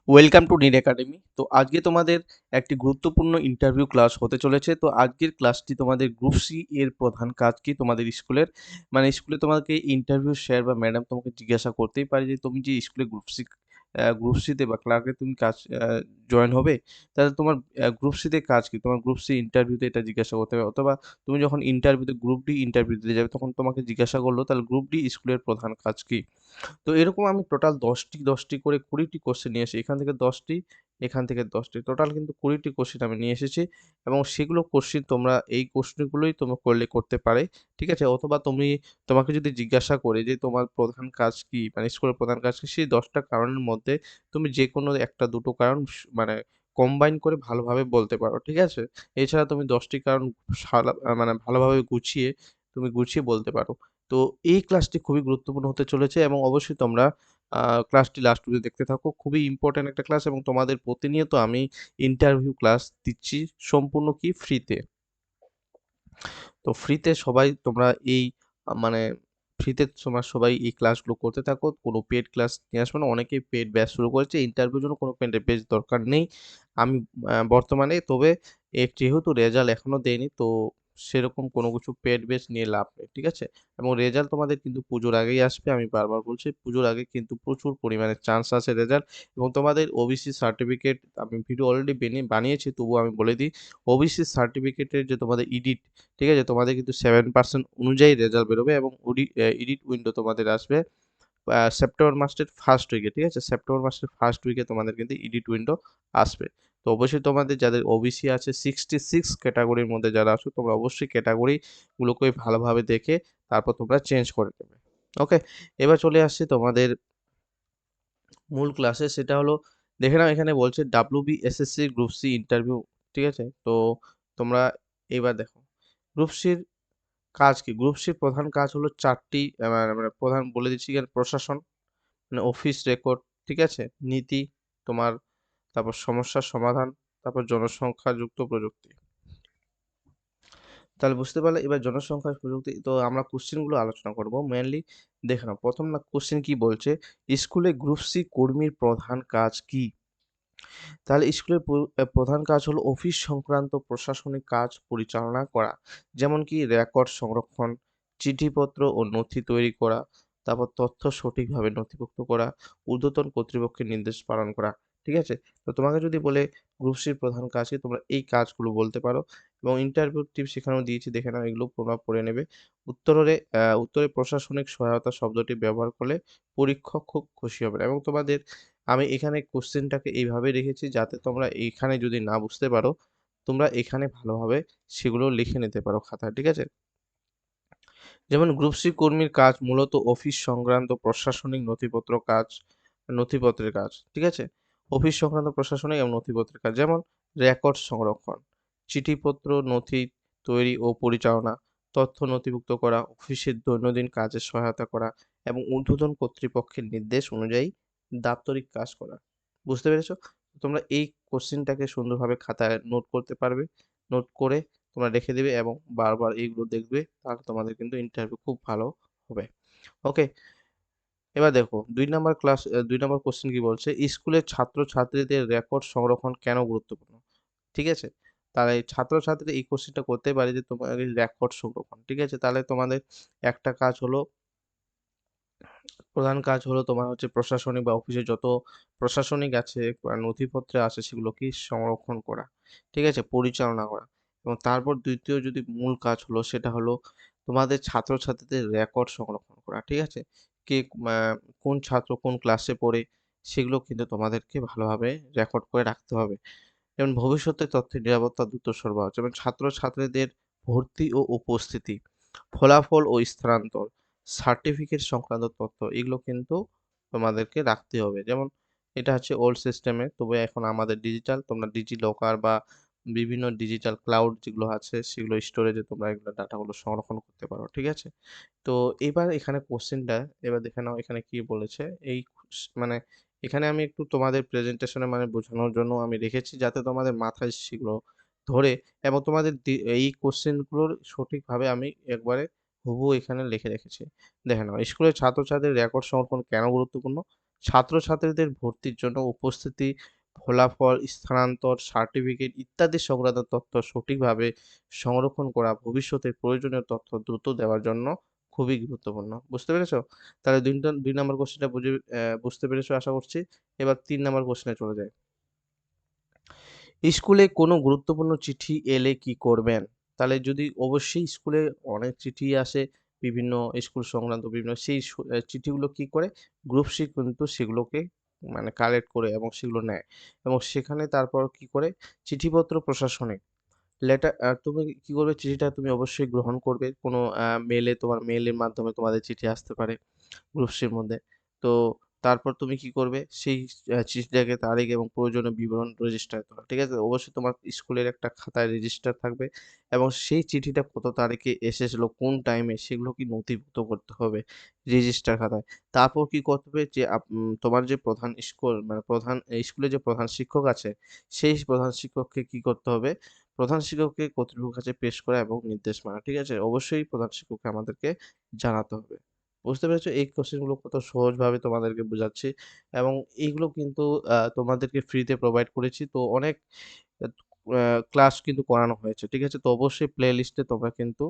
Welcome to need academy. তো আজকে তোমাদের একটি গুরুত্বপূর্ণ ইন্টারভিউ ক্লাস হতে চলেছে। তো আজকের ক্লাসটি তোমাদের গ্রুপ সি এর প্রধান কাজ কি তোমাদের স্কুলের, মানে স্কুলে তোমাকে ইন্টারভিউ স্যার বা ম্যাডাম তোমাকে জিজ্ঞাসা করতেই পারে যে তুমি যে স্কুলে গ্রুপ সিতে বা ক্লার্কে তুমি কাজ জয়েন হবে, তাহলে তোমার গ্রুপ সিতে কাজ কি? তোমার গ্রুপ সি ইন্টারভিউতে এটা জিজ্ঞাসা করতে হবে, অথবা তুমি যখন ইন্টারভিউতে গ্রুপ ডি ইন্টারভিউ দিতে যাবে তখন তোমাকে জিজ্ঞাসা করলো তাহলে গ্রুপ ডি স্কুলের প্রধান কাজ কি? তো এরকম আমি টোটাল ১০টি করে ২০টি কোশ্চেন নিয়ে এসেছি। এখান থেকে ১০টি, এখান থেকে ১০টি। টোটাল কিন্তু ২০টি কোশ্চেন আমি নিয়ে এসেছি এবং সেগুলো কোশ্চেন তোমরা এই কোশ্চেনগুলোই তোমরা করতে পারে। ঠিক আছে? অথবা তোমাকে যদি জিজ্ঞাসা করে যে তোমার প্রধান কাজ কি? মানে স্কুলের প্রধান কাজ কি? সেই ১০ টা কারণের মধ্যে তুমি যেকোনো ১ টা ২ টো কারণ মানে কম্বাইন করে ভালোভাবে বলতে পারো। ঠিক আছে? এছাড়া তুমি ১০ টি কারণ মানে ভালোভাবে গুছিয়ে বলতে পারো। তো এই ক্লাসটি খুবই গুরুত্বপূর্ণ হতে চলেছে এবং অবশ্যই তোমরা আ ক্লাসটি লাস্ট অব্দি দেখতে থাকো। খুবই ইম্পোর্টেন্ট একটা ক্লাস এবং তোমাদের প্রতিনিয়ত আমি ইন্টারভিউ ক্লাস দিচ্ছি সম্পূর্ণ ফ্রিতে। তো ফ্রিতে সবাই তোমরা এই মানে ফ্রিতে তোমরা সবাই এই ক্লাসগুলো করতে থাকো। কোনো পেইড ক্লাস নিয়ে আসবে না। অনেকেই পেইড ব্যাচ শুরু করেছে। ইন্টারভিউর জন্য কোনো পেইড ব্যাচ দরকার নেই। আমি বর্তমানে তবে যেহেতু রেজাল্ট এখনো দেয়নি, তো সেরকম কোনো কিছু পেইড ব্যাচ নিয়ে লাভ নেই। ঠিক আছে? এবং রেজাল্ট তোমাদের কিন্তু পুজোর আগেই আসবে। আমি বারবার বলছি, পুজোর আগে কিন্তু প্রচুর পরিমাণে চান্স আছে রেজাল্ট, এবং তোমাদের ওবিসি সার্টিফিকেট আমি ভিডিও অলরেডি বানিয়েছি, তবুও আমি বলে দিই। ওবিসি সার্টিফিকেটের যে তোমাদের ইডিট, ঠিক আছে? তোমাদের কিন্তু 7% অনুযায়ী রেজাল্ট বেরোবে এবং এডিট উইন্ডো তোমাদের আসবে সেপ্টেম্বর মাসের ফার্স্ট উইকে। ঠিক আছে? সেপ্টেম্বর মাসের ফার্স্ট উইকে তোমাদের কিন্তু এডিট উইন্ডো আসবে। তো অবশ্যই তোমাদের যাদের ওবিসি আছে 66 ক্যাটাগরির মধ্যে যারা আছো, তোমরা অবশ্যই ক্যাটাগরি গুলোকে ভালোভাবে দেখে তারপর তোমরা চেঞ্জ করে নেবে। ওকে? এবার চলে আসছি তোমাদের মূল ক্লাসে, সেটা হলো দেখে নাও এখানে বলছে WBSSC গ্রুপ সি ইন্টারভিউ। ঠিক আছে? তো তোমরা এবার দেখো গ্রুপ সির কাজ কি? গ্রুপ সির প্রধান কাজ হলো ৪ টি মানে প্রধান বলে দিচ্ছি এখানে প্রশাসন, মানে অফিস রেকর্ড, ঠিক আছে? নীতি, তোমার তারপর সমস্যার সমাধান, তারপর জনসংখ্যা যুক্ত প্রযুক্তি। তাহলে বুঝতে পারলে এবার জনসংখ্যা প্রযুক্তি, তো আমরা কোশ্চেন গুলো আলোচনা করব মেইনলি। দেখে নাও ১ম কোশ্চেন কি বলছে, স্কুলে গ্রুপ সি কর্মীর প্রধান কাজ কি? তাহলে স্কুলের প্রধান কাজ হলো অফিস সংক্রান্ত প্রশাসনিক কাজ পরিচালনা করা। যেমন কি রেকর্ড সংরক্ষণ, চিঠিপত্র ও নথি তৈরি করা, তারপর তথ্য সঠিকভাবে নথিভুক্ত করা, ঊর্ধ্বতন কর্তৃপক্ষের নির্দেশ পালন করা। ঠিক আছে? তো তোমাকে যদি বলে গ্রুপ সির প্রধান কাজ কি? তোমরা এই কাজগুলো বলতে পারো এবং ইন্টারভিউ টিপস সেখানেও দিয়েছি, দেখে নাও, এগুলো তোমরা পড়ে নেবে। উত্তরে প্রশাসনিক সহায়তা শব্দটি ব্যবহার করলে পরীক্ষক খুব খুশি হবেন এবং তোমাদের আমি এখানে কোশ্চেনটাকে এইভাবে রেখেছি যাতে তোমরা এইখানে যদি না বুঝতে পারো, তোমরা এখানে ভালোভাবে সেগুলো লিখে নিতে পারো খাতায়। ঠিক আছে? যেমন গ্রুপ সি কর্মীর কাজ মূলত অফিস সংক্রান্ত প্রশাসনিক নথিপত্রের কাজ। ঠিক আছে? অফিস সংক্রান্ত প্রশাসনিক এবং নথিপত্রের কাজ। যেমন রেকর্ড সংরক্ষণ, চিঠিপত্র, নথি তৈরি ও পরিচালনা, তথ্য নথিভুক্ত করা, অফিসের দৈনন্দিন কাজে সহায়তা করা এবং ঊর্ধ্বতন কর্তৃপক্ষের নির্দেশ অনুযায়ী দাপ্তরিক কাজ করা। বুঝতে পেরেছ? তোমরা এই কোশ্চেনটাকে সুন্দরভাবে খাতায় নোট করতে পারবে। নোট করে তোমরা রেখে দিবে এবং বারবার এইগুলো দেখবে। তাহলে তোমাদের কিন্তু ইন্টারভিউ খুব ভালো হবে। ওকে? এবার দেখো ২ নাম্বার কোশ্চেন কি বলছে? স্কুলের ছাত্র-ছাত্রীদের রেকর্ড সংরক্ষণ কেন গুরুত্বপূর্ণ? ঠিক আছে? তাহলে ছাত্র-ছাত্রীরা এই কোশ্চেনটা করতেই পারে যে তোমার রেকর্ড সংরক্ষণ। ঠিক আছে? তাহলে তোমাদের একটা কাজ হলো, প্রধান কাজ হলো তোমার হচ্ছে প্রশাসনিক বা অফিসে যত প্রশাসনিক আছে বা নথিপত্র আছে সেগুলো কি সংরক্ষণ করা। ঠিক আছে? পরিচালনা করা। এবং তারপর ২য় যদি মূল কাজ হলো সেটা হলো তোমাদের ছাত্রছাত্রীদের রেকর্ড সংরক্ষণ করা। ঠিক আছে? কে আ কোন ছাত্র কোন ক্লাসে পড়ে সেগুলো কিন্তু তোমাদেরকে ভালোভাবে রেকর্ড করে রাখতে হবে। যেমন ভবিষ্যতে তথ্যের নিরাপত্তা দ্রুত সরবরাহ। যেমন ছাত্রছাত্রীদের ভর্তি ও উপস্থিতি, ফলাফল ও স্থানান্তর, সার্টিফিকেট সংক্রান্ত তথ্য, এগুলো কিন্তু তোমাদেরকে রাখতে হবে। যেমন এটা হচ্ছে ওল্ড সিস্টেমে, তবে এখন আমাদের ডিজিটাল, তোমরা ডিজিলকার বা বিভিন্ন ডিজিটাল ক্লাউড যেগুলো আছে সেগুলো স্টোরেজে তোমরা এগুলো ডাটাগুলো সংরক্ষণ করতে পারো। ঠিক আছে? তো এবার এখানে কোশ্চেনটা এবার দেখে নাও এখানে কি বলেছে। এই মানে এখানে আমি একটু তোমাদের প্রেজেন্টেশনে মানে বোঝানোর জন্য আমি রেখেছি যাতে তোমাদের মাথায় সেগুলো ধরে এবং তোমাদের এই কোশ্চেনগুলোর সঠিকভাবে আমি একবারে হুবহু এখানে লিখে রেখেছি। দেখে নাও স্কুলের ছাত্রছাত্রীদের রেকর্ড সংরক্ষণ কেন গুরুত্বপূর্ণ? ছাত্রছাত্রীদের ভর্তির জন্য উপস্থিতি, ফলাফল, স্থানান্তর, সার্টিফিকেট ইত্যাদি সংক্রান্ত তথ্য সঠিকভাবে সংরক্ষণ করা ভবিষ্যতে প্রয়োজনীয় তথ্য দ্রুত দেওয়ার জন্য খুবই গুরুত্বপূর্ণ। বুঝতে পেরেছো? তাহলে ২ নাম্বার কোয়েশ্চেনটা বুঝতে পেরেছো আশা করছি। এবার ৩ নাম্বার কোয়েশ্চেনে চলে যাই। স্কুলে কোনো গুরুত্বপূর্ণ চিঠি এলে কি করবেন? তাহলে যদি অবশ্যই স্কুলে অনেক চিঠি আসে বিভিন্ন স্কুল সংক্রান্ত বিভিন্ন সেই চিঠিগুলো কি করে গ্রুপ সি কিন্তু সেগুলোকে মানে কালেক্ট করে এবং সেগুলো নেয় এবং সেখানে তারপর কি করে চিঠিপত্র প্রশাসনে তুমি কি করবে চিঠিটা তুমি অবশ্যই গ্রহণ করবে। কোনো মেইলে তোমার মেইলের মাধ্যমে তোমাদের চিঠি আসতে পারে। গ্রুপসির মধ্যে। তো তারপর তুমি কি করবে? সেই চিঠিটাকে তারিখ এবং প্রয়োজনীয় বিবরণ রেজিস্টার করা। ঠিক আছে? অবশ্যই তোমার স্কুলের একটা খাতায় রেজিস্টার থাকবে এবং সেই চিঠিটা কত তারিখে এসেছিল, কোন টাইমে সেগুলো কি নথিভুক্ত করতে হবে রেজিস্টার খাতায়। তারপর কি করতে হবে যে তোমার যে প্রধান স্কুল মানে প্রধান স্কুলের যে প্রধান শিক্ষক আছে, সেই প্রধান শিক্ষককে কি করতে হবে? প্রধান শিক্ষককে কর্তৃপক্ষের কাছে পেশ করা এবং নির্দেশ মানা। ঠিক আছে? অবশ্যই প্রধান শিক্ষককে আমাদেরকে জানাতে হবে। বুঝতে পেরেছো? এই কোয়েশ্চেন গুলো কত সহজভাবে তোমাদেরকে বুঝাচ্ছি এবং এইগুলো কিন্তু তোমাদেরকে ফ্রিতে প্রোভাইড করেছি। তো অনেক এত আ ক্লাস কিন্তু করানো হয়েছে। ঠিক আছে? তো অবশ্যই প্লে লিস্টে তোমরা কিন্তু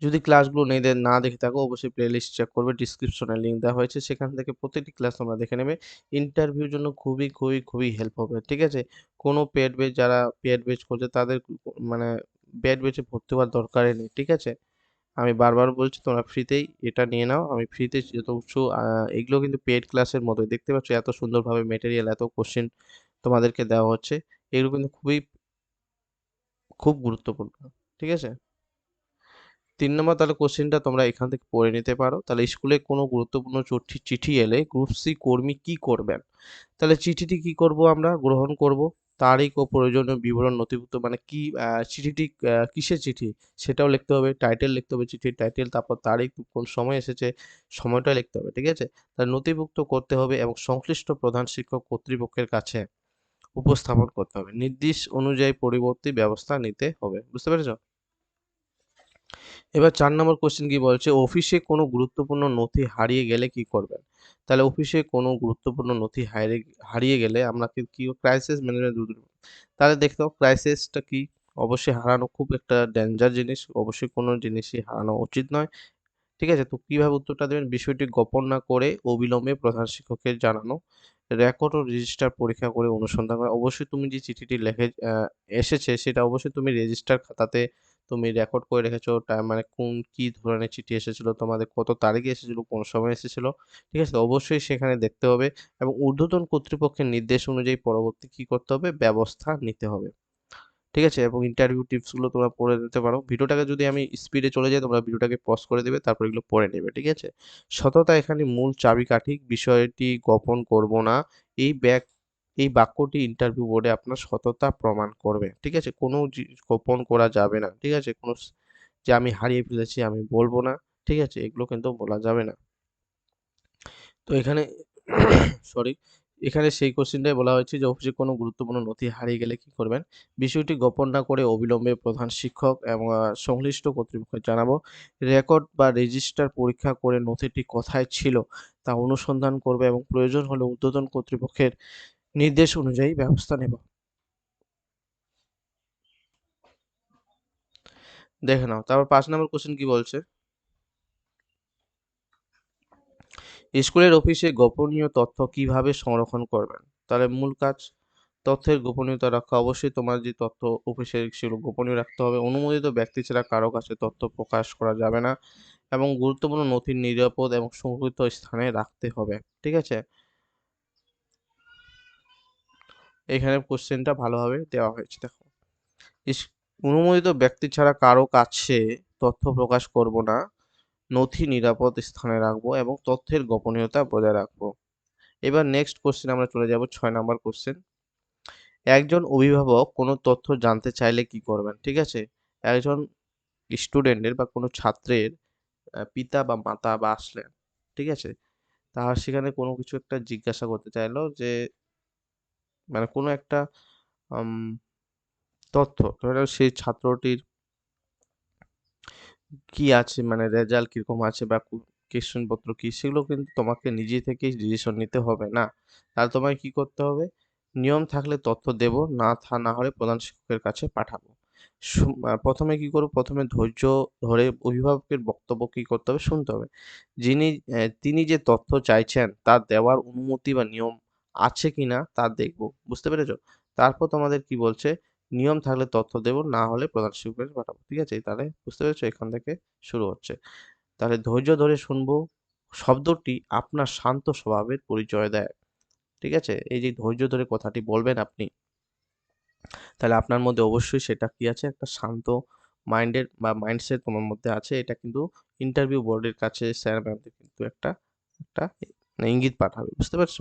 যদি ক্লাসগুলো না দেখে থাকো অবশ্যই প্লে লিস্ট চেক করবে। ডিসক্রিপশনে লিংক দেওয়া হয়েছে। সেখান থেকে প্রতিটি ক্লাস তোমরা দেখে নেবে। ইন্টারভিউর জন্য খুবই হেল্প হবে। ঠিক আছে? কোনো যারা পেইড ব্যাচ করছে তাদের মানে পেইড ব্যাচে ভর্তি হওয়ার দরকারই নেই। ঠিক আছে? আমি বারবার বলছি তোমরা ফ্রিতেই এটা নিয়ে নাও। আমি ফ্রিতে যত কিছু এগুলো কিন্তু পেইড ক্লাসের মতোই। দেখতে পাচ্ছ এত সুন্দরভাবে মেটেরিয়াল, এত কোয়েশ্চেন তোমাদেরকে দেওয়া হচ্ছে। এগুলো কিন্তু খুব গুরুত্বপূর্ণ। ঠিক আছে? ৩ নম্বর তাহলে কোয়েশ্চেনটা তোমরা এখান থেকে পড়ে নিতে পারো। তাহলে স্কুলে কোনো গুরুত্বপূর্ণ চিঠি এলে গ্রুপ সি কর্মী কি করবেন? তাহলে চিঠিটি কি করব আমরা? গ্রহণ করব। তারিখ ও প্রয়োজনীয় বিবরণ নথিভুক্ত মানে কি চিঠিটি কিসের চিঠি? সেটাও লিখতে হবে। টাইটেল লিখতে হবে চিঠির টাইটেল, তারপর তারিখ, কোন সময় এসেছে, সময়টা লিখতে হবে। ঠিক আছে? তাহলে নথিভুক্ত করতে হবে এবং সংশ্লিষ্ট প্রধান শিক্ষক কর্তৃপক্ষের কাছে উপস্থাপন করতে হবে। নির্দেশ অনুযায়ী পরবর্তী ব্যবস্থা নিতে হবে। বুঝতে পেরেছ? এবার ৪ নম্বর কোয়েশ্চেন কি বলছে? অফিসে কোনো গুরুত্বপূর্ণ নথি হারিয়ে গেলে কি করবেন? তাহলে অফিসে কোনো গুরুত্বপূর্ণ নথি হারিয়ে গেলে আমরা কি ক্রাইসিস ম্যানেজমেন্ট তাহলে দেখতে হবে ক্রাইসিসটা কি? অবশ্যই হারানো খুব একটা ডেঞ্জার জিনিস। অবশ্যই কোনো জিনিসই হারানো উচিত নয়। ঠিক আছে? তো কিভাবে উত্তরটা দেবেন? বিষয়টি গোপন না করে অবিলম্বে প্রধান শিক্ষককে জানানো। রেকর্ড ও রেজিস্টার পরীক্ষা করে অনুসন্ধান করা। অবশ্যই তুমি যে চিঠিটি এসেছে সেটা অবশ্যই তুমি রেজিস্টার খাতাতে তুমি রেকর্ড করে রেখেছো। মানে কি ধরনের চিঠি এসেছিল, তোমাদের কত তারিখে এসেছিল, কোন সময় এসেছিল। ঠিক আছে? তো অবশ্যই সেখানে দেখতে হবে এবং ঊর্ধ্বতন কর্তৃপক্ষের নির্দেশ অনুযায়ী পরবর্তী কি করতে হবে? ব্যবস্থা নিতে হবে। ঠিক আছে? এবং ইন্টারভিউ টিপস গুলো তোমরা পড়ে নিতে পারো। ভিডিওটাকে যদি আমি স্পিডে চলে যাই তোমরা ভিডিওটাকে পজ করে দিবে তারপর এগুলো পড়ে নিবে। ঠিক আছে? সততা এখানে মূল চাবিকাঠি। বিষয়টি গোপন করব না। এই ব্যাক এই বাক্যটি ইন্টারভিউ বোর্ডে আপনার সততা প্রমাণ করবে। ঠিক আছে? কোনো গোপন করা যাবে না। ঠিক আছে? যে আমি হারিয়ে ফেলেছি আমি বলব না। ঠিক আছে? এগুলো কিন্তু বলা যাবে না। তো এখানে সরি, এখানে সেই কোশ্চেনটাই বলা হয়েছে যে অফিসে কোনো গুরুত্বপূর্ণ নথি হারিয়ে গেলে কি করবেন? বিষয়টি গোপন না করে অবিলম্বে প্রধান শিক্ষক এবং সংশ্লিষ্ট কর্তৃপক্ষকে জানাবো। রেকর্ড বা রেজিস্টার পরীক্ষা করে নথিটি কোথায় ছিল তা অনুসন্ধান করবে এবং প্রয়োজন হলে ঊর্ধ্বতন কর্তৃপক্ষের নির্দেশ অনুযায়ী ব্যবস্থা নেব। দেখে নাও। তারপর ৫ নম্বর কোশ্চেন কি বলছে? স্কুলের অফিসে গোপনীয় তথ্য কিভাবে সংরক্ষণ করবেন? তাহলে মূল কাজ তথ্যের গোপনীয়তা রক্ষা। অবশ্যই তোমার যে তথ্য অফিসের সেগুলো গোপনীয় রাখতে হবে। অনুমোদিত ব্যক্তি ছাড়া কারো কাছে তথ্য প্রকাশ করা যাবে না এবং গুরুত্বপূর্ণ নথি নিরাপদ এবং সুরক্ষিত স্থানে রাখতে হবে। ঠিক আছে? এখানে কোশ্চেনটা ভালোভাবে দেওয়া হয়েছে দেখো। ইস অনুমোদিত ব্যক্তি ছাড়া কারো কাছে তথ্য প্রকাশ করব না। নথি নিরাপদ স্থানে রাখবো এবং তথ্যের গোপনীয়তা বজায় রাখবো। এবার নেক্সট কোশ্চেন আমরা চলে যাব ৬ নাম্বার কোশ্চেন। একজন অভিভাবক কোনো তথ্য জানতে চাইলে কি করবেন? ঠিক আছে? একজন স্টুডেন্টের বা কোনো ছাত্রের পিতা বা মাতা বা আসলেন। ঠিক আছে? তার সেখানে কোনো কিছু একটা জিজ্ঞাসা করতে চাইলো যে মানে কোনো একটা আম তথ্য ধরে নাও সেই ছাত্রটির কি আছে মানে রেজাল্ট কিরকম আছে বা কোয়েশ্চেনপত্র কি সেগুলো কিন্তু তোমাকে নিজে থেকেই ডিসিশন নিতে হবে না। তাহলে তোমায় কি করতে হবে? নিয়ম থাকলে তথ্য দেব, না হলে প্রধান শিক্ষকের কাছে পাঠাবো। ১ম এ কি করব? ১ম এ ধৈর্য ধরে অভিভাবকের বক্তব্য কি করতে হবে? শুনতে হবে। তিনি যে তথ্য চাইছেন তা দেওয়ার অনুমতি বা নিয়ম আছে কিনা তা দেখব। বুঝতে পেরেছ? তারপর তোমাদের কি বলছে? নিয়ম থাকলে তথ্য দেব, না হলে প্রধান শিক্ষকের কাছে পাঠাবো। ঠিক আছে? তাহলে বুঝতে পেরেছ? এখান থেকে শুরু হচ্ছে। তাহলে ধৈর্য ধরে শুনবো শব্দটি আপনার শান্ত স্বভাবের পরিচয় দেয়। ঠিক আছে? এই যে ধৈর্য ধরে কথাটি বলবেন আপনি, তাহলে আপনার মধ্যে অবশ্যই সেটা কি আছে? একটা শান্ত মাইন্ডের বা মাইন্ডসেট তোমার মধ্যে আছে। এটা কিন্তু ইন্টারভিউ বোর্ডের কাছে স্যার ম্যামদের কিন্তু একটা একটা মানে ইঙ্গিত পাঠাবে। বুঝতে পারছ?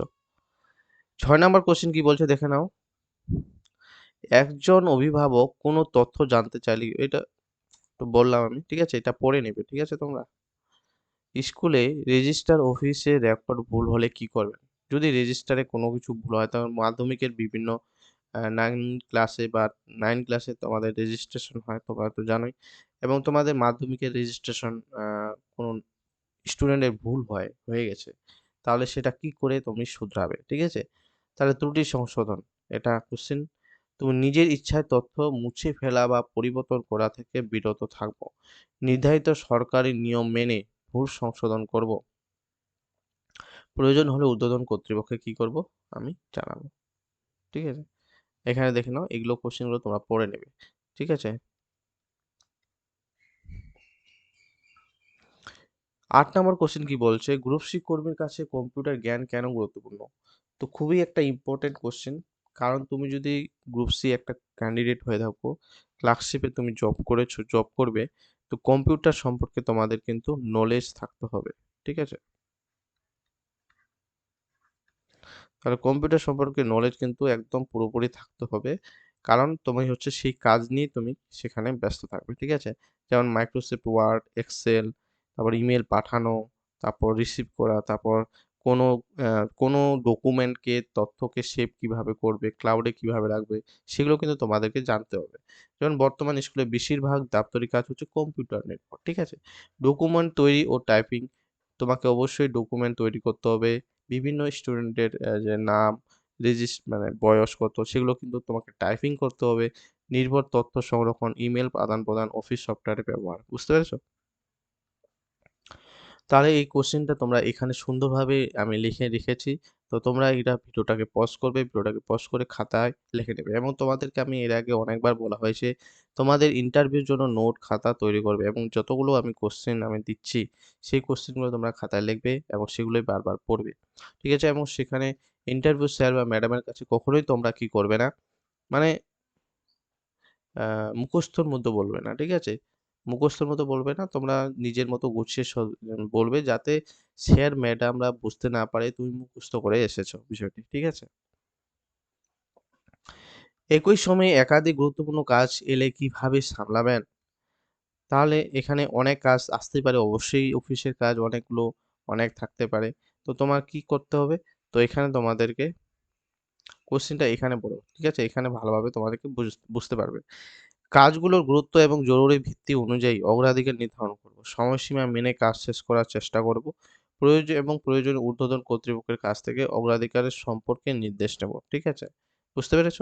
৬ নাম্বার কোয়েশ্চেন কি বলছে দেখে নাও। একজন অভিভাবক কোনো তথ্য জানতে চাইলে এটা তো বললাম আমি। ঠিক আছে? এটা পড়ে নেবে। ঠিক আছে তোমরা? স্কুলে রেজিস্ট্রার অফিসে রেকর্ড ভুল হলে কি করবেন? যদি রেজিস্টারে কোনো কিছু ভুল হয় তখন মাধ্যমিকের বিভিন্ন 9 ক্লাসে বা 9 ক্লাসে তোমাদের রেজিস্ট্রেশন হয় তোমরা তো জানোই। এবং তোমাদের মাধ্যমিকের রেজিস্ট্রেশন কোনো স্টুডেন্টের ভুল হয়ে গেছে। তাহলে সেটা কি করে তুমি শুধরাবে? ঠিক আছে? তাহলে ত্রুটি সংশোধন। এটা কোয়েশ্চেন। তুমি নিজের ইচ্ছায় তথ্য মুছে ফেলা বা পরিবর্তন করা থেকে বিরত থাকবো। নির্ধারিত সরকারি নিয়ম মেনে ভুল সংশোধন করব। প্রয়োজন হলে ঊর্ধ্বতন কর্তৃপক্ষকে কি করব? আমি জানাবো। ঠিক আছে? এখানে দেখে নাও এগুলো কোয়েশ্চেনগুলো তোমরা পড়ে নেবে। ঠিক আছে? ৮ নম্বর কোয়েশ্চেন কি বলছে? গ্রুপ সি কর্মীর কাছে কম্পিউটার জ্ঞান কেন গুরুত্বপূর্ণ? তো খুবই একটা ইম্পোর্টেন্ট কোয়েশ্চেন। কারণ তুমি যদি গ্রুপ সি একটা ক্যান্ডিডেট হয়ে থাকো, ক্লার্কশিপে তুমি জব করেছো, জব করবে, তো কম্পিউটার সম্পর্কে তোমাদের কিন্তু নলেজ থাকতে হবে। ঠিক আছে? তাহলে কম্পিউটার সম্পর্কে নলেজ কিন্তু একদম পুরোপুরি থাকতে হবে। কারণ তুমি হচ্ছে সেই কাজ নিয়ে তুমি সেখানে ব্যস্ত থাকবে। ঠিক আছে? যেমন মাইক্রোসফট ওয়ার্ড, এক্সেল, তারপর ইমেইল পাঠানো, তারপর রিসিভ করা, তারপর কোনো কোনো ডকুমেন্টকে তথ্যকে সেভ কিভাবে করবে, ক্লাউডে কিভাবে রাখবে, সেগুলো কিন্তু তোমাদেরকে জানতে হবে। যেমন বর্তমান স্কুলে বেশিরভাগ দাপ্তরিক কাজ হচ্ছে কম্পিউটার নির্ভর। ঠিক আছে? ডকুমেন্ট তৈরি ও টাইপিং তোমাকে অবশ্যই ডকুমেন্ট তৈরি করতে হবে। বিভিন্ন স্টুডেন্টের যে নাম, মানে বয়স কত সেগুলো কিন্তু তোমাকে টাইপিং করতে হবে। নির্ভর তথ্য সংরক্ষণ, ইমেইল আদান-প্রদান, অফিস সফটওয়্যারের ব্যবহার। বুঝতে পেরেছ? তাহলে এই কোশ্চেনটা তোমরা এখানে সুন্দরভাবে আমি লিখে রেখেছি। তো তোমরা এটা ভিডিওটাকে পজ করবে, ভিডিওটাকে পজ করে খাতায় লিখে নেবে এবং তোমাদেরকে আমি এর আগে অনেকবার বলা হয়েছে, তোমাদের ইন্টারভিউর জন্য নোট খাতা তৈরি করবে এবং যতগুলো আমি কোশ্চেন আমি দিচ্ছি, সেই কোশ্চেনগুলো তোমরা খাতায় লিখবে এবং সেগুলোই বারবার পড়বে। ঠিক আছে? এবং সেখানে ইন্টারভিউ স্যার বা ম্যাডামের কাছে কখনোই তোমরা কি করবে না, মানে আ মুখস্থর মধ্যে বলবে না। ঠিক আছে? মুখস্থর মতো বলবে না। তোমরা নিজের মতো গুছিয়ে বলবে যাতে স্যার ম্যাডামরা বুঝতে না পারে তুমি মুখস্থ করে এসেছো বিষয়টি। ঠিক আছে? একই সময়ে একাধিক গুরুত্বপূর্ণ কাজ এলে কিভাবে সামলাবেন? তাহলে এখানে অনেক কাজ আসতেই পারে। অবশ্যই অফিসের কাজ অনেকগুলো অনেক থাকতে পারে। তো তোমার কি করতে হবে? তো এখানে তোমাদেরকে কোয়েশ্চেনটা এখানে পড়ো। ঠিক আছে? এখানে ভালোভাবে তোমাদেরকে বুঝতে পারবে। কাজগুলোর গুরুত্ব এবং জরুরি ভিত্তি অনুযায়ী অগ্রাধিকার নির্ধারণ করব। সময়সীমা মেনে কাজ শেষ করার চেষ্টা করব। প্রয়োজনে ঊর্ধ্বতন কর্তৃপক্ষের কাছ থেকে অগ্রাধিকারের সম্পর্কে নির্দেশ নেব। ঠিক আছে? বুঝতে পেরেছ?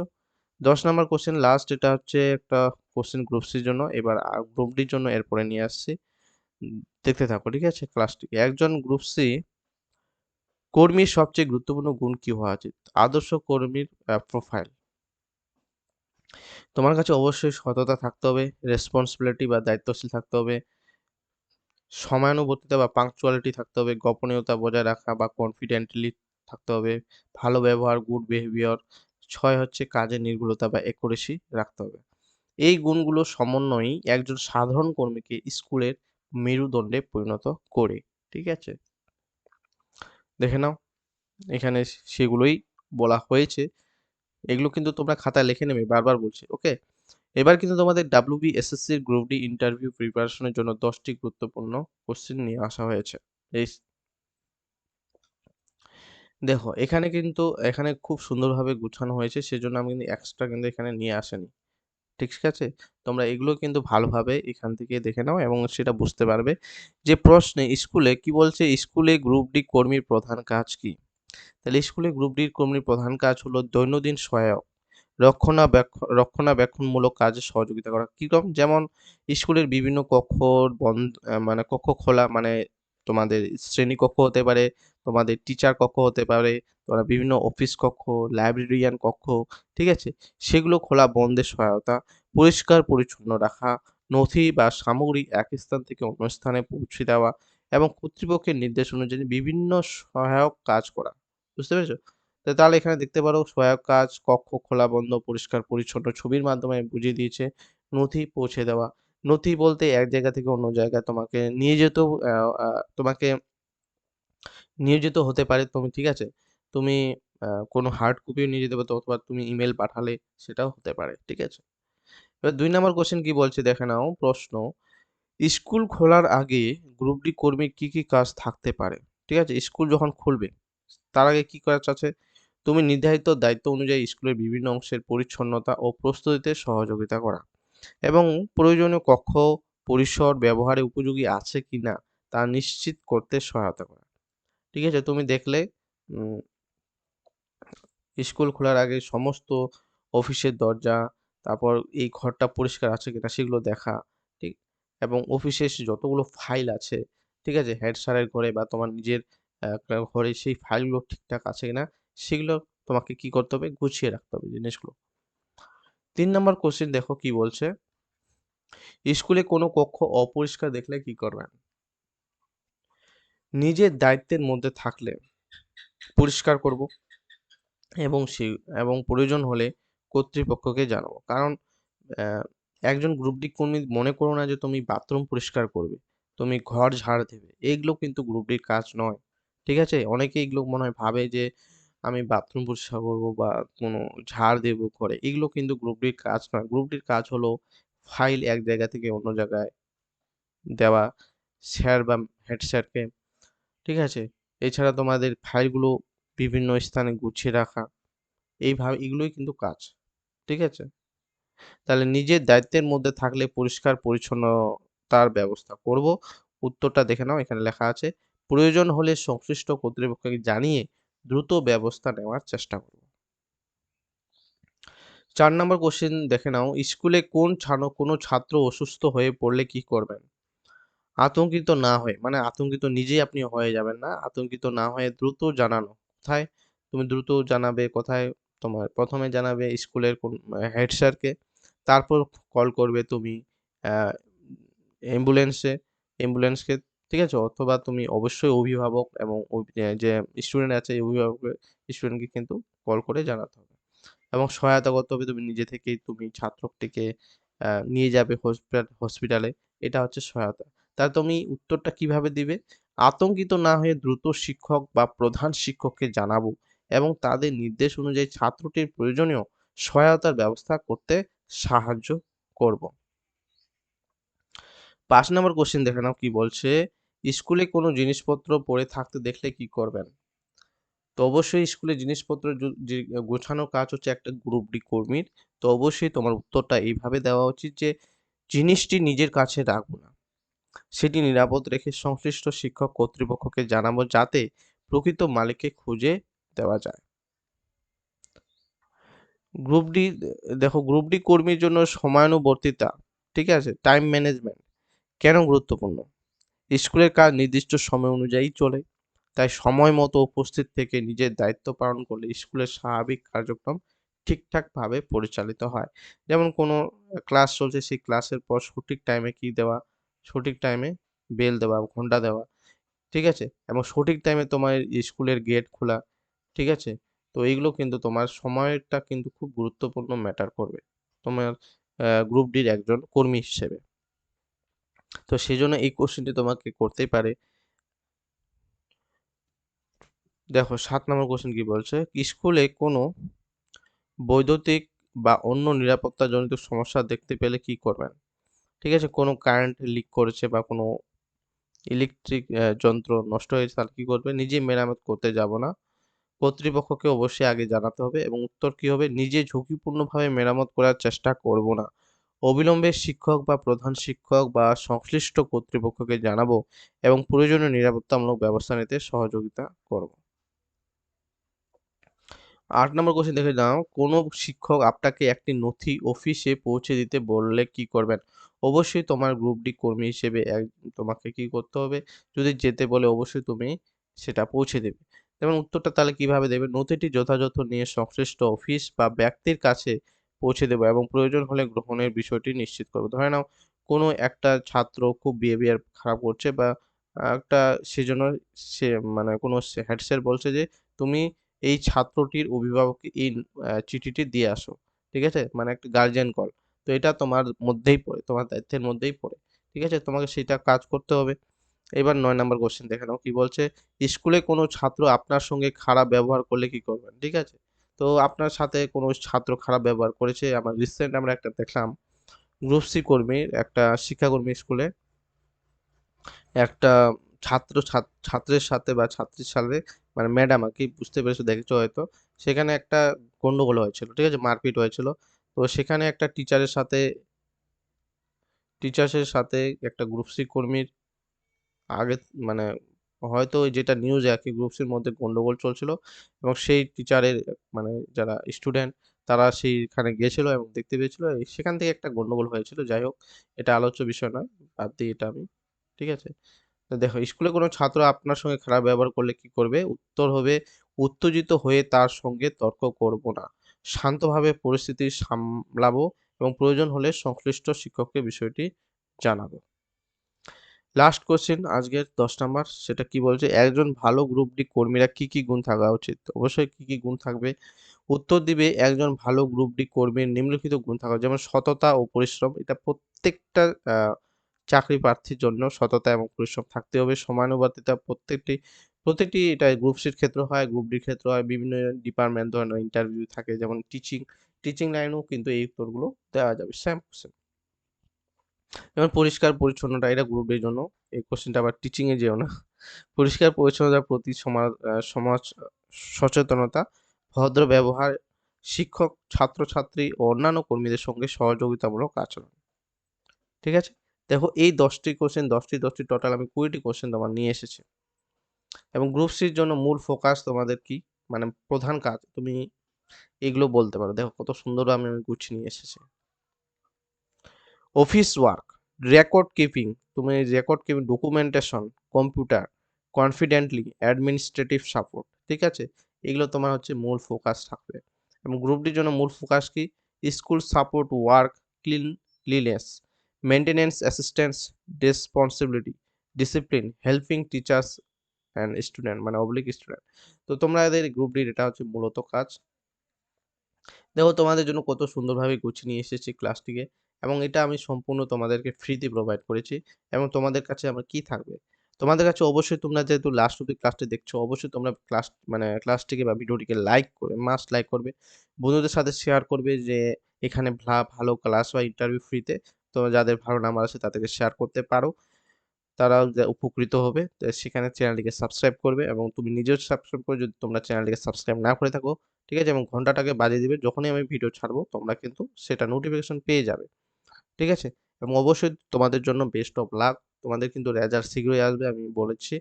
১০ নাম্বার কোয়েশ্চেন লাস্ট এটা হচ্ছে একটা কোয়েশ্চেন গ্রুপ সির জন্য। এবার গ্রুপ ডির জন্য এরপরে নিয়ে আসছি। দেখতে থাকো। ঠিক আছে? ক্লাসটি। একজন গ্রুপ সি কর্মীর সবচেয়ে গুরুত্বপূর্ণ গুণ কি হওয়া উচিত? আদর্শ কর্মীর প্রোফাইল। তোমার কাছে অবশ্যই সততা থাকতে হবে, রেসপনসিবিলিটি বা দায়িত্বশীল থাকতে হবে, সময়ানুবর্তিতা বা পাংচুয়ালিটি থাকতে হবে, গোপনীয়তা বজায় রাখা বা কনফিডেন্টলি থাকতে হবে, ভালো ব্যবহার, গুড বিহেভিয়ার। ৬ হচ্ছে কাজের নির্ভুলতা বা অ্যাকুরেসি রাখতে হবে। এই গুণগুলোর সমন্বয়েই একজন সাধারণ কর্মীকে স্কুলের মেরুদণ্ডে পরিণত করে। ঠিক আছে? দেখে নাও এখানে সেগুলোই বলা হয়েছে। এগুলো কিন্তু তোমরা খাতায় লিখে নেবে, বারবার বলছি। ওকে? এবার কিন্তু তোমাদের WBSSC এর গ্রুপ ডি ইন্টারভিউ প্রিপারেশনের জন্য ১০ টি গুরুত্বপূর্ণ কোশ্চেন নিয়ে আসা হয়েছে। এই দেখো এখানে খুব সুন্দরভাবে গুছানো হয়েছে। সেজন্য আমি কিন্তু এক্সট্রা কিন্তু এখানে নিয়ে আসিনি। ঠিক আছে? তোমরা এগুলো কিন্তু ভালোভাবে এখান থেকে দেখে নাও এবং সেটা বুঝতে পারবে যে প্রশ্নে স্কুলে কি বলছে, স্কুলে গ্রুপ ডি কর্মীর প্রধান কাজ কি? তাহলে স্কুলে গ্রুপ ডি কর্মীর প্রধান কাজ হলো দৈনন্দিন সহায়ক, রক্ষণাবেক্ষণমূলক কাজে সহযোগিতা করা। কিরকম? যেমন স্কুলের বিভিন্ন কক্ষ মানে কক্ষ খোলা, মানে তোমাদের শ্রেণীকক্ষ হতে পারে, তোমাদের টিচার কক্ষ হতে পারে, তোমার বিভিন্ন অফিস কক্ষ, লাইব্রেরিয়ান কক্ষ, ঠিক আছে? সেগুলো খোলা বন্ধের সহায়তা, পরিষ্কার-পরিচ্ছন্ন রাখা, নথি বা সামগ্রী এক স্থান থেকে অন্য স্থানে পৌঁছে দেওয়া এবং কর্তৃপক্ষের নির্দেশ অনুযায়ী বিভিন্ন সহায়ক কাজ করা। বুঝতে পেরেছ? তাহলে এখানে দেখতে পারো সহায়ক কাজ, কক্ষ খোলা বন্ধ, পরিষ্কার-পরিচ্ছন্ন ছবির মাধ্যমে বুঝিয়ে দিয়েছে। নথি পৌঁছে দেওয়া। নথি বলতে এক জায়গা থেকে অন্য জায়গায় তোমাকে নিয়ে যেতেও আ আ তোমাকে নিয়োজিত হতে পারে তুমি, ঠিক আছে? তুমি কোনো হার্ড কপিও নিয়ে যেতে পারো অথবা তুমি ইমেইল পাঠালে সেটাও হতে পারে, ঠিক আছে? এবার ২ নাম্বার কোয়েশ্চেন কি বলছে দেখে নাও প্রশ্ন। স্কুল খোলার আগে গ্রুপ ডি কর্মীর কি কাজ থাকতে পারে? ঠিক আছে? স্কুল যখন খুলবে তার আগে কি কাজ আছে? তুমি নির্ধারিত দায়িত্ব অনুযায়ী স্কুলের বিভিন্ন অংশের পরিচ্ছন্নতা ও প্রস্তুতিতে সহযোগিতা করা এবং প্রয়োজনীয় কক্ষ, পরিসর ব্যবহারে উপযোগী আছে কিনা তা নিশ্চিত করতে সহায়তা করা। ঠিক আছে? তুমি দেখলে উম স্কুল খোলার আগে সমস্ত অফিসের দরজা, তারপর এই ঘরটা পরিষ্কার আছে কিনা সেগুলো দেখা, ঠিক? এবং অফিসের যতগুলো ফাইল আছে, ঠিক আছে? হেড স্যারের ঘরে বা তোমার নিজের ঘরে সেই ফাইলগুলো ঠিকঠাক আছে কিনা সেগুলো তোমাকে কি করতে হবে? গুছিয়ে রাখতে হবে জিনিসগুলো। ৩ নাম্বার কোয়েশ্চেন দেখো কি বলছে? স্কুলে কোনো কক্ষ অপরিষ্কার দেখলে কি করবেন? নিজের দায়িত্বের মধ্যে থাকলে পরিষ্কার করব এবং এবং প্রয়োজন হলে কর্তৃপক্ষকে জানাবো। কারণ অ্যা একজন গ্রুপ ডি কর্মী মনে করো না যে তুমি বাথরুম পরিষ্কার করবে, তুমি ঘর ঝাড় দেবে। এগুলো কিন্তু গ্রুপ ডির কাজ নয়। ঠিক আছে? অনেকেই এগুলো মনে হয় ভাবে যে আমি বাথরুম পরিষ্কার করব বা কোনো ঝাড় দেবো ঘরে। এগুলো কিন্তু গ্রুপ ডির কাজ নয়। গ্রুপ ডির কাজ হলো ফাইল এক জায়গা থেকে অন্য জায়গায় দেওয়া, স্যার বা হেড স্যারকে, ঠিক আছে? এছাড়া তোমাদের ফাইলগুলো বিভিন্ন স্থানে গুছিয়ে রাখা। এগুলোই কিন্তু কাজ। ঠিক আছে? তাহলে নিজের দায়িত্বের মধ্যে থাকলে পরিষ্কার পরিচ্ছন্নতার ব্যবস্থা করব। উত্তরটা দেখে নাও এখানে লেখা আছে। প্রয়োজন হলে সংশ্লিষ্ট কর্তৃপক্ষকে জানিয়ে দ্রুত ব্যবস্থা নেওয়ার চেষ্টা করব। ৪ নম্বর কোয়েশ্চেন দেখে নাও, স্কুলে কোনো ছাত্র অসুস্থ হয়ে পড়লে কি করবেন? আতঙ্কিত না হয়ে, মানে আতঙ্কিত নিজেই আপনি হয়ে যাবেন না। আতঙ্কিত না হয়ে দ্রুত জানানো। কোথায়? তুমি দ্রুত জানাবে কোথায়? তোমার ১ম এ জানাবে স্কুলের হেড স্যারকে। তারপর কল করবে তুমি অ্যা অ্যাম্বুলেন্সে অ্যাম্বুলেন্সকে, ঠিক আছে? অথবা তুমি অবশ্যই অভিভাবক এবং যে স্টুডেন্ট আছে এই স্টুডেন্টকে কিন্তু কল করে জানাতে হবে। এবং সহায়তা করতে হবে তুমি নিজে থেকেই, তুমি ছাত্রটিকে নিয়ে যাবে হসপিটালে। এটা হচ্ছে সহায়তা। তাহলে তুমি উত্তরটা কিভাবে দিবে? আতঙ্কিত না হয়ে দ্রুত শিক্ষক বা প্রধান শিক্ষককে জানাবো এবং তাদের নির্দেশ অনুযায়ী ছাত্রটির প্রয়োজনীয় সহায়তার ব্যবস্থা করতে সাহায্য করব। ৫ নম্বর কোয়েশ্চেন দেখে নাও কি বলছে? স্কুলে কোনো জিনিসপত্র পড়ে থাকতে দেখলে কি করবেন? তো অবশ্যই স্কুলে জিনিসপত্র যে গোছানোর কাজ হচ্ছে একটা গ্রুপ ডি কর্মীর। তো অবশ্যই তোমার উত্তরটা এইভাবে দেওয়া উচিত যে, জিনিসটি নিজের কাছে রাখবো না। সেটি নিরাপদ রেখে সংশ্লিষ্ট শিক্ষক কর্তৃপক্ষকে জানাবো যাতে প্রকৃত মালিককে খুঁজে দেওয়া যায়। গ্রুপ ডি দেখো গ্রুপ ডি কর্মীর জন্য সময়ানুবর্তিতা, ঠিক আছে? টাইম ম্যানেজমেন্ট কেন গুরুত্বপূর্ণ? স্কুলের কাজ নির্দিষ্ট সময় অনুযায়ী চলে। তাই সময় মতো উপস্থিত থেকে নিজের দায়িত্ব পালন করলে স্কুলের স্বাভাবিক কার্যক্রম ঠিকঠাকভাবে পরিচালিত হয়। যেমন কোনো ক্লাস চলছে সেই ক্লাসের পর সঠিক টাইমে কি দেওয়া, সঠিক টাইমে বেল দেওয়া, ঘন্টা দেওয়া, ঠিক আছে? এবং সঠিক টাইমে তোমার স্কুলের গেট খোলা, ঠিক আছে? তো এইগুলো কিন্তু তোমার সময়টা কিন্তু খুব গুরুত্বপূর্ণ ম্যাটার করবে। তোমার গ্রুপ ডির একজন কর্মী হিসেবে। তো সেজন্য এই কোয়েশ্চেনটি তোমাকে করতেই পারে। দেখো ৭ নম্বর কোয়েশ্চেন কি বলছে? স্কুলে কোনো বৈদ্যুতিক বা অন্য নিরাপত্তাজনিত সমস্যা দেখতে পেলে কি করবেন? ঠিক আছে? কোনো কারেন্ট লিক করেছে বা কোনো ইলেকট্রিক যন্ত্র নষ্ট হয়েছে তাহলে কি করবে? নিজে মেরামত করতে যাব না। কর্তৃপক্ষকে অবশ্যই আগে জানাতে হবে এবং উত্তর কি হবে? নিজে ঝুঁকিপূর্ণভাবে মেরামত করার চেষ্টা করব না। অবিলম্বে শিক্ষক বা প্রধান শিক্ষক বা সংশ্লিষ্ট কর্তৃপক্ষকে জানাবো এবং প্রয়োজনীয় নিরাপত্তামূলক ব্যবস্থা নিতে সহযোগিতা করব। ৮ নম্বর কোয়েশ্চেন দেখে নাও, কোনো শিক্ষক আপনাকে একটি নথি অফিসে পৌঁছে দিতে বললে কি করবেন? অবশ্যই তোমার গ্রুপ ডি কর্মী হিসেবে তোমাকে কি করতে হবে? যদি যেতে বলে অবশ্যই তুমি সেটা পৌঁছে দেবে। যেমন উত্তরটা তাহলে কিভাবে দেবে? নথিটি যথাযথ নিয়ে সংশ্লিষ্ট অফিস বা ব্যক্তির কাছে পৌঁছে দেব এবং প্রয়োজন হলে গ্রহণের বিষয়টি নিশ্চিত করব। ধরে নাও কোনো একটা ছাত্র খুব বিহেভিয়ার খারাপ করছে বা একটা সেজন্য সে মানে কোনো হেড স্যার বলছে যে, "তুমি এই ছাত্রটির অভিভাবককে এই চিঠিটি দিয়ে আসো।" ঠিক আছে? মানে একটা গার্ডিয়ান কল। তো এটা তোমার মধ্যেই পড়ে, তোমার দায়িত্বের মধ্যেই পড়ে। ঠিক আছে? তোমাকে সেইটা কাজ করতে হবে। এবার ৯ নাম্বার কোয়েশ্চেন দেখে নাও কি বলছে? স্কুলে কোনো ছাত্র আপনার সঙ্গে খারাপ ব্যবহার করলে কি করবেন? ঠিক আছে? তো আপনার সাথে কোনো ছাত্র খারাপ ব্যবহার করেছে। আমার রিসেন্ট আমরা একটা দেখলাম গ্রুপ সি কর্মীর একটা শিক্ষাকর্মী স্কুলে একটা ছাত্রের সাথে বা ছাত্রীর সাথে মানে ম্যাডাম আরকি বুঝতে পেরেছো দেখেছো হয়তো। সেখানে একটা গন্ডগোল হয়েছিল। ঠিক আছে? মারপিট হয়েছিল। তো সেখানে একটা টিচার্সের সাথে একটা গ্রুপ সি কর্মীর আগে মানে হয়তো ওই যেটা নিউজে আরকি গ্রুপ সির মধ্যে গন্ডগোল চলছিল এবং সেই টিচারের মানে যারা স্টুডেন্ট তারা সেইখানে গিয়েছিল এবং দেখতে পেয়েছিল। সেখান থেকে একটা গন্ডগোল হয়েছিল। যাই হোক, এটা আলোচ্য বিষয় নয়। বাদ দিই এটা আমি। ঠিক আছে? তো দেখো স্কুলে কোনো ছাত্র আপনার সঙ্গে খারাপ ব্যবহার করলে কি করবে? উত্তর হবে উত্তেজিত হয়ে তার সঙ্গে তর্ক করব না। শান্তভাবে পরিস্থিতি সামলাবো এবং প্রয়োজন হলে সংশ্লিষ্ট শিক্ষককে বিষয়টি জানাবো। লাস্ট কোয়েশ্চেন আজকের ১০ নাম্বার সেটা কি বলছে? একজন ভালো গ্রুপ ডি কর্মীরা কি গুণ থাকা উচিত? অবশ্যই কি গুণ থাকবে? উত্তর দিবে একজন ভালো গ্রুপ ডি কর্মীর নিম্নলিখিত গুণ থাকা যেমন সততা ও পরিশ্রম। এটা প্রত্যেকটা আ চাকরি প্রার্থীর জন্য সততা এবং পরিশ্রম থাকতে হবে। সময়ানুবর্তিতা প্রতিটি এটা গ্রুপ সির ক্ষেত্রেও হয়, গ্রুপ ডির ক্ষেত্রেও হয়। বিভিন্ন ডিপার্টমেন্ট ধরে নাও ইন্টারভিউ থাকে যেমন টিচিং লাইনেও কিন্তু এই উত্তরগুলো দেওয়া যাবে। Same question. যেমন পরিষ্কার পরিচ্ছন্নতা এটা গ্রুপ ডির জন্য। এই কোয়েশ্চেনটা আবার টিচিং এ যেও না। পরিষ্কার পরিচ্ছন্নতার প্রতি সমাজ সচেতনতা, ভদ্র ব্যবহার, শিক্ষক, ছাত্রছাত্রী ও অন্যান্য কর্মীদের সঙ্গে সহযোগিতামূলক আচরণ। ঠিক আছে? দেখো এই ১০ টি কোয়েশ্চেন ১০ টি টোটাল আমি ২০ টি কোয়েশ্চেন তোমার নিয়ে এসেছি। এবং গ্রুপ সির জন্য মূল ফোকাস তোমাদের কি? মানে প্রধান কাজ তুমি এগুলো বলতে পারো। দেখো কত সুন্দর আমি গুছিয়ে নিয়ে এসেছি। অফিস ওয়ার্ক, রেকর্ড কিপিং, তুমি record keeping, documentation, computer, confidently, administrative support. ঠিক আছে? এগুলো তোমার হচ্ছে মূল ফোকাস থাকবে। এবং গ্রুপ ডির জন্য মূল ফোকাস কি? School support work, cleanliness, maintenance assistance, responsibility, discipline, helping teachers and student মানে অবলিক স্টুডেন্ট। তো তোমরা এদের গ্রুপ ডির এটা হচ্ছে মূলত কাজ। দেখো তোমাদের জন্য কত সুন্দরভাবে গুছিয়ে নিয়ে এসেছি ক্লাসটিকে এবং এটা আমি সম্পূর্ণ তোমাদেরকে ফ্রিতে প্রোভাইড করেছি এবং তোমাদের কাছে আমার কি থাকবে? তোমাদের কাছে অবশ্যই তোমরা যেহেতু লাস্ট অব্দি ক্লাসটি দেখছো, অবশ্যই তোমরা ক্লাসটিকে বা ভিডিওটিকে লাইক করে মাস্ট লাইক করবে। বন্ধুদের সাথে শেয়ার করবে যে এখানে ভালো ক্লাস হয় ইন্টারভিউ ফ্রিতে। তো যাদের ভালো নাম্বার আছে তাদেরকে শেয়ার করতে পারো। তারাও উপকৃত হবে। তো সেখানে চ্যানেলটিকে সাবস্ক্রাইব করবে এবং তুমি নিজেও সাবস্ক্রাইব করে যদি তোমরা চ্যানেলটিকে সাবস্ক্রাইব না করে থাকো, ঠিক আছে? এবং ঘন্টাটাকে বাজিয়ে দিবে। যখনই আমি ভিডিও ছাড়বো তোমরা কিন্তু সেটা নোটিফিকেশন পেয়ে যাবে। ঠিক আছে? এবং অবশ্যই তোমাদের জন্য বেস্ট অফ লাক। তোমাদের কিন্তু রেজাল্ট শীঘ্রই আসবে আমি বলেছি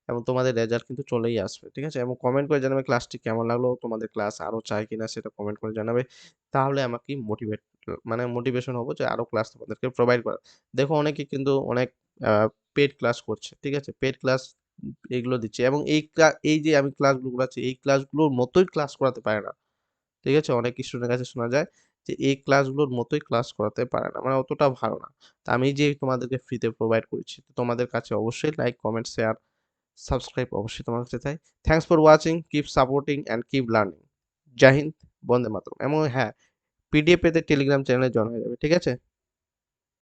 এবং তোমাদের রেজাল্ট কিন্তু চলেই আসবে। ঠিক আছে? এবং কমেন্ট করে জানাবে ক্লাসটি কেমন লাগলো? তোমাদের ক্লাস আরো চাই কিনা সেটা কমেন্ট করে জানাবে। তাহলে আমাকে মানে মোটিভেশন হবো যে আরো ক্লাস তোমাদেরকে প্রোভাইড করার। দেখো অনেকে কিন্তু অনেক আ পেইড ক্লাস করছে। ঠিক আছে? পেইড ক্লাস এগুলো দিচ্ছে এবং এই যে আমি ক্লাসগুলো করাচ্ছি এই ক্লাসগুলোর মতোই ক্লাস করাতে পারে না। ঠিক আছে? অনেক স্টুডেন্টের কাছে শোনা যায় যে এই ক্লাসগুলোর মতোই ক্লাস করাতে পারে না। মানে অতটা ভালো না। তো আমি যে তোমাদেরকে ফ্রিতে প্রোভাইড করেছি, তো তোমাদের কাছে অবশ্যই লাইক, কমেন্ট, শেয়ার, সাবস্ক্রাইব অবশ্যই তোমার কাছে চাই। Thanks for watching, keep supporting and keep learning. Jai Hind, Vande Mataram. এবং হ্যাঁ, পিডিএফ পেতে টেলিগ্রাম চ্যানেলে জয়েন হয়ে যাবে। ঠিক আছে?